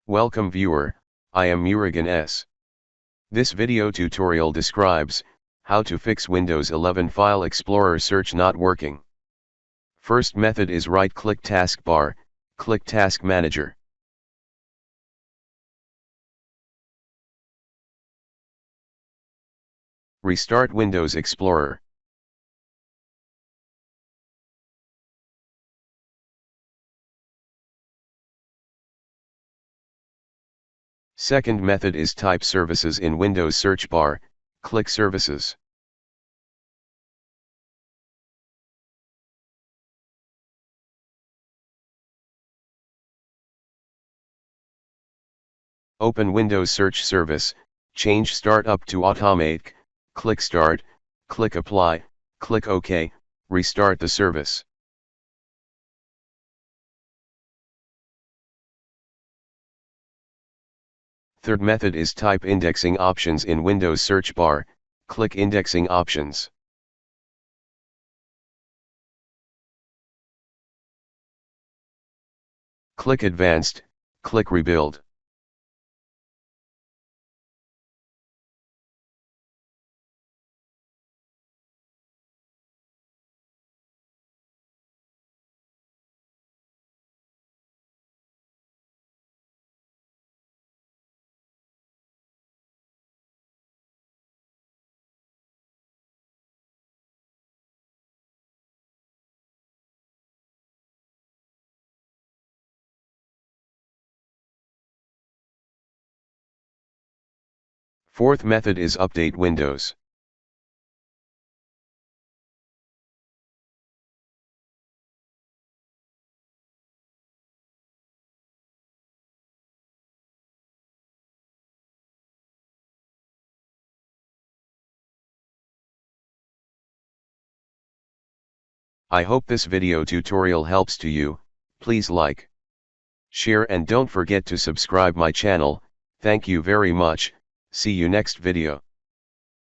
Welcome viewer, I am Murugan S. This video tutorial describes how to fix Windows 11 File Explorer search not working. First method is right-click taskbar, click Task Manager. Restart Windows Explorer. Second method is type Services in Windows search bar, click Services. Open Windows Search Service, change Startup to Automatic, click Start, click Apply, click OK, restart the service. Third method is type Indexing Options in Windows search bar, click Indexing Options. Click Advanced, click Rebuild. Fourth method is Update Windows. I hope this video tutorial helps to you. Please like, share and don't forget to subscribe my channel. Thank you very much. See you next video.